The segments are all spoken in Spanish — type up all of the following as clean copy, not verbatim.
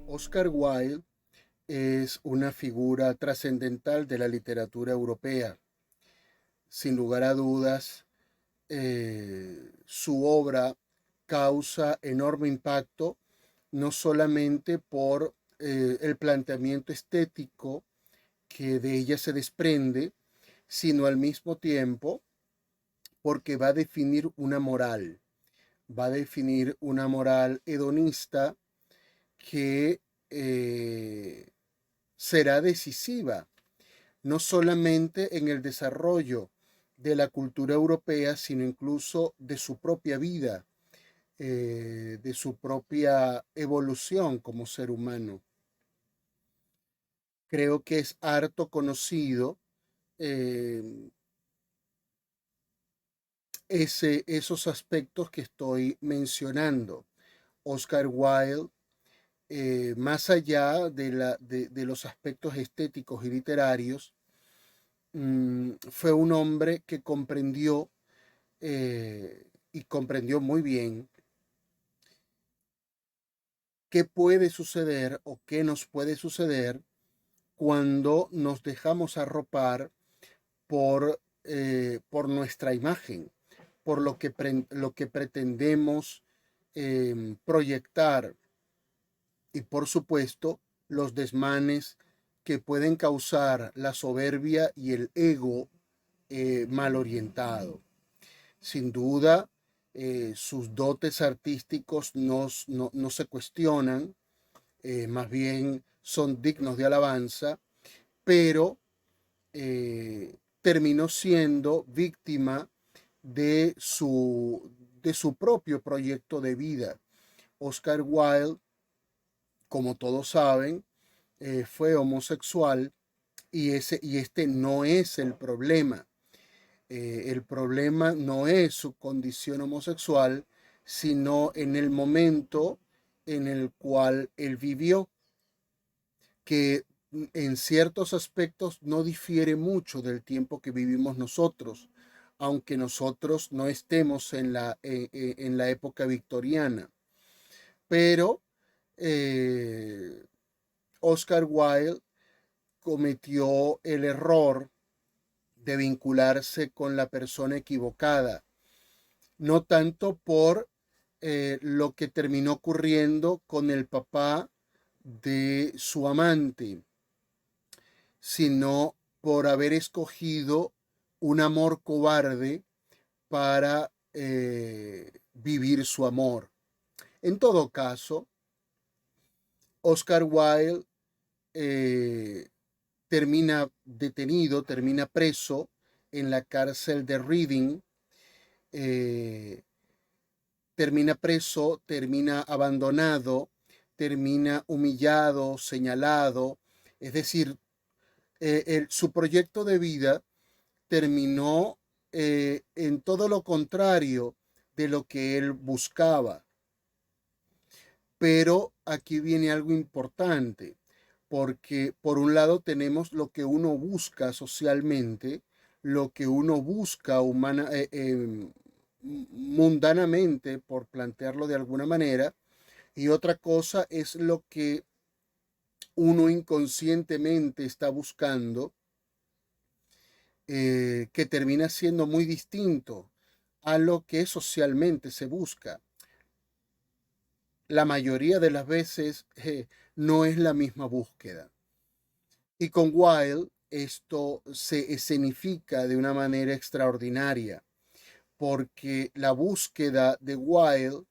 Oscar Wilde es una figura trascendental de la literatura europea. Sin lugar a dudas, su obra causa enorme impacto, no solamente por el planteamiento estético que de ella se desprende, sino al mismo tiempo porque va a definir una moral hedonista que será decisiva, no solamente en el desarrollo de la cultura europea, sino incluso de su propia vida, de su propia evolución como ser humano. Creo que es harto conocido eh, esos aspectos que estoy mencionando. Oscar Wilde, más allá de los aspectos estéticos y literarios, fue un hombre que comprendió y comprendió muy bien qué puede suceder o qué nos puede suceder cuando nos dejamos arropar por nuestra imagen, por lo que pretendemos proyectar y por supuesto los desmanes que pueden causar la soberbia y el ego mal orientado. Sin duda, sus dotes artísticos no se cuestionan, más bien son dignos de alabanza, pero terminó siendo víctima de su propio proyecto de vida. Oscar Wilde, como todos saben, fue homosexual y este no es el problema. El problema no es su condición homosexual, sino en el momento en el cual él vivió, que en ciertos aspectos no difiere mucho del tiempo que vivimos nosotros, aunque nosotros no estemos en la época victoriana. Pero eh, Oscar Wilde cometió el error de vincularse con la persona equivocada, no tanto por lo que terminó ocurriendo con el papá de su amante, sino por haber escogido un amor cobarde para vivir su amor. En todo caso, Oscar Wilde eh, termina detenido, termina preso en la cárcel de Reading, eh, termina preso, termina abandonado, termina humillado, señalado, es decir, su proyecto de vida terminó en todo lo contrario de lo que él buscaba. Pero aquí viene algo importante, porque por un lado tenemos lo que uno busca socialmente, lo que uno busca mundanamente, por plantearlo de alguna manera, y otra cosa es lo que uno inconscientemente está buscando, que termina siendo muy distinto a lo que socialmente se busca. La mayoría de las veces no es la misma búsqueda. Y con Wilde esto se escenifica de una manera extraordinaria, porque la búsqueda de Wilde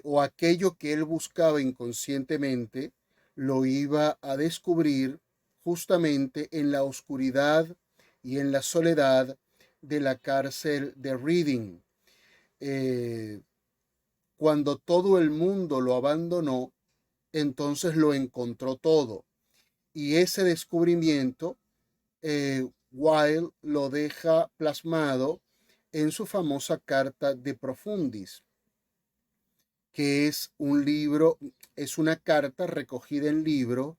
o aquello que él buscaba inconscientemente lo iba a descubrir justamente en la oscuridad y en la soledad de la cárcel de Reading. Eh, Cuando todo el mundo lo abandonó, entonces lo encontró todo. Y ese descubrimiento, Wilde lo deja plasmado en su famosa carta de Profundis, que es un libro, es una carta recogida en libro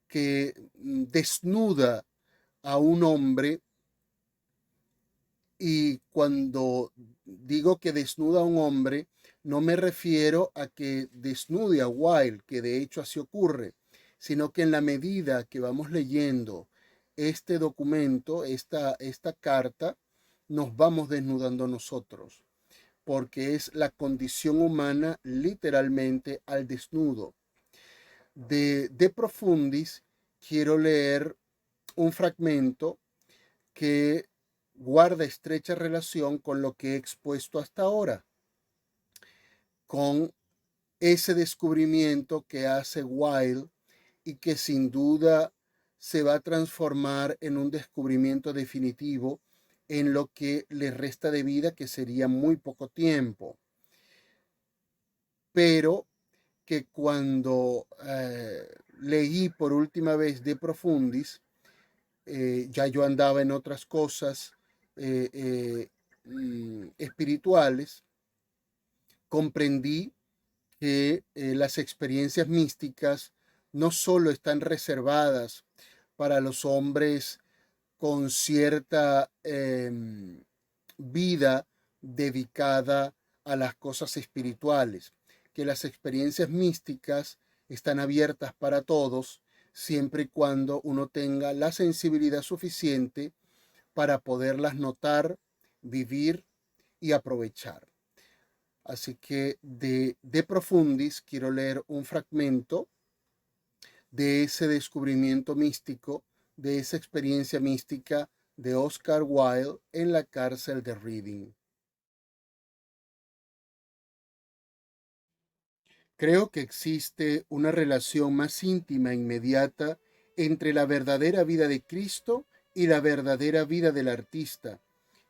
que desnuda a un hombre Y cuando digo que desnuda a un hombre, no me refiero a que desnude a Wilde, que de hecho así ocurre, sino que en la medida que vamos leyendo este documento, esta carta, nos vamos desnudando nosotros, porque es la condición humana literalmente al desnudo. De Profundis quiero leer un fragmento que guarda estrecha relación con lo que he expuesto hasta ahora, con ese descubrimiento que hace Wilde y que sin duda se va a transformar en un descubrimiento definitivo en lo que le resta de vida, que sería muy poco tiempo, pero que cuando leí por última vez De Profundis, ya yo andaba en otras cosas eh, eh, espirituales, comprendí que las experiencias místicas no solo están reservadas para los hombres con cierta vida dedicada a las cosas espirituales, que las experiencias místicas están abiertas para todos, siempre y cuando uno tenga la sensibilidad suficiente para poderlas notar, vivir y aprovechar. Así que de Profundis quiero leer un fragmento de ese descubrimiento místico, de esa experiencia mística de Oscar Wilde en la cárcel de Reading. Creo que existe una relación más íntima e inmediata entre la verdadera vida de Cristo y la verdadera vida del artista,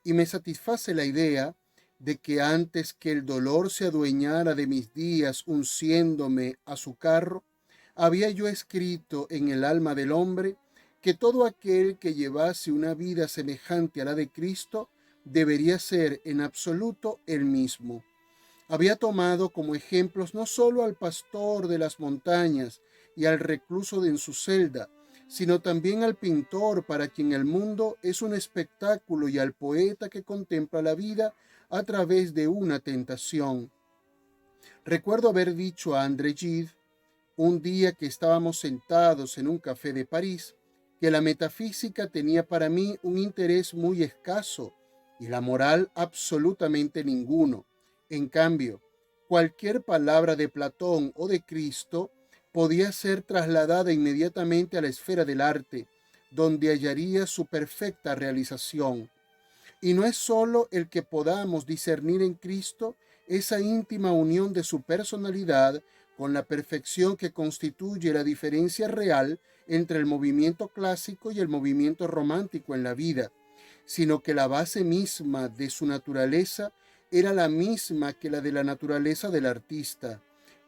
y me satisface la idea de que antes que el dolor se adueñara de mis días unciéndome a su carro, había yo escrito en el alma del hombre que todo aquel que llevase una vida semejante a la de Cristo debería ser en absoluto el mismo. Había tomado como ejemplos no solo al pastor de las montañas y al recluso en su celda, sino también al pintor para quien el mundo es un espectáculo y al poeta que contempla la vida a través de una tentación. Recuerdo haber dicho a André Gide, un día que estábamos sentados en un café de París, que la metafísica tenía para mí un interés muy escaso y la moral absolutamente ninguno. En cambio, cualquier palabra de Platón o de Cristo podía ser trasladada inmediatamente a la esfera del arte, donde hallaría su perfecta realización. Y no es sólo el que podamos discernir en Cristo esa íntima unión de su personalidad con la perfección que constituye la diferencia real entre el movimiento clásico y el movimiento romántico en la vida, sino que la base misma de su naturaleza era la misma que la de la naturaleza del artista,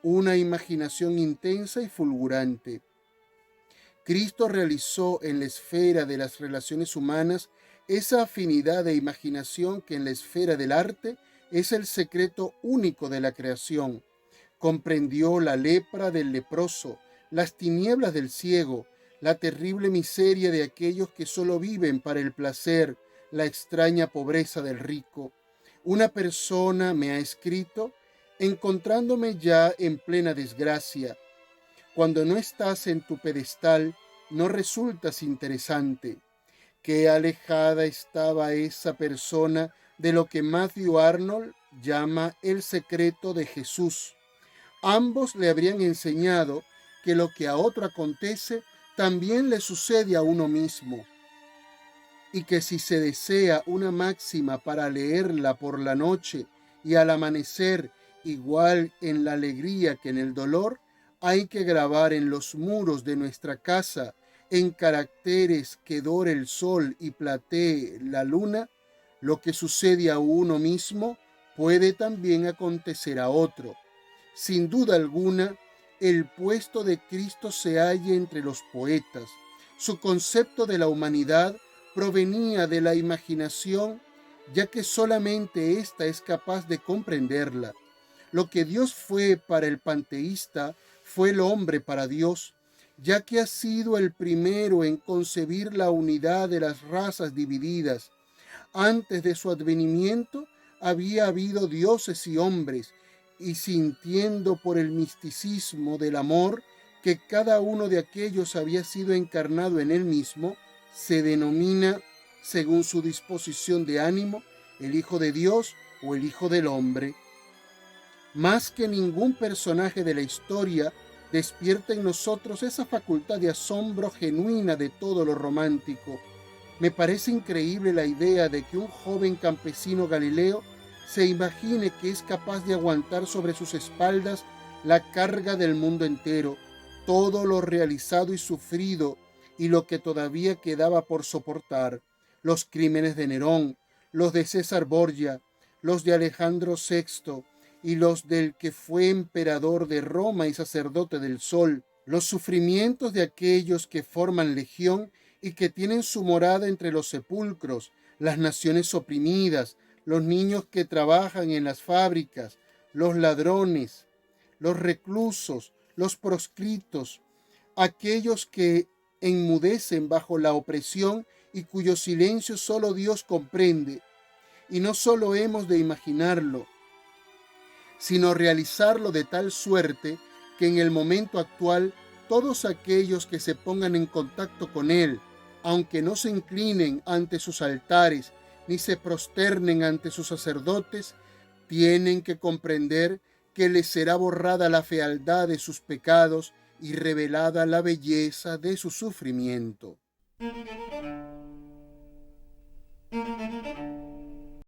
una imaginación intensa y fulgurante. Cristo realizó en la esfera de las relaciones humanas esa afinidad de imaginación que en la esfera del arte es el secreto único de la creación. Comprendió la lepra del leproso, las tinieblas del ciego, la terrible miseria de aquellos que solo viven para el placer, la extraña pobreza del rico. Una persona me ha escrito, encontrándome ya en plena desgracia: cuando no estás en tu pedestal, no resultas interesante. Qué alejada estaba esa persona de lo que Matthew Arnold llama el secreto de Jesús. Ambos le habrían enseñado que lo que a otro acontece también le sucede a uno mismo, y que si se desea una máxima para leerla por la noche y al amanecer, igual en la alegría que en el dolor, hay que grabar en los muros de nuestra casa, en caracteres que dore el sol y platee la luna: lo que sucede a uno mismo puede también acontecer a otro. Sin duda alguna, el puesto de Cristo se halla entre los poetas. Su concepto de la humanidad provenía de la imaginación, ya que solamente ésta es capaz de comprenderla. Lo que Dios fue para el panteísta fue el hombre para Dios, ya que ha sido el primero en concebir la unidad de las razas divididas. Antes de su advenimiento había habido dioses y hombres, y sintiendo por el misticismo del amor que cada uno de aquellos había sido encarnado en él mismo, se denomina, según su disposición de ánimo, el Hijo de Dios o el Hijo del Hombre. Más que ningún personaje de la historia, despierta en nosotros esa facultad de asombro genuina de todo lo romántico. Me parece increíble la idea de que un joven campesino galileo se imagine que es capaz de aguantar sobre sus espaldas la carga del mundo entero, todo lo realizado y sufrido y lo que todavía quedaba por soportar, los crímenes de Nerón, los de César Borgia, los de Alejandro VI y los del que fue emperador de Roma y sacerdote del Sol, los sufrimientos de aquellos que forman legión y que tienen su morada entre los sepulcros, las naciones oprimidas, los niños que trabajan en las fábricas, los ladrones, los reclusos, los proscritos, aquellos que enmudecen bajo la opresión y cuyo silencio solo Dios comprende. Y no solo hemos de imaginarlo, sino realizarlo de tal suerte que en el momento actual todos aquellos que se pongan en contacto con Él, aunque no se inclinen ante sus altares ni se prosternen ante sus sacerdotes, tienen que comprender que les será borrada la fealdad de sus pecados y revelada la belleza de su sufrimiento.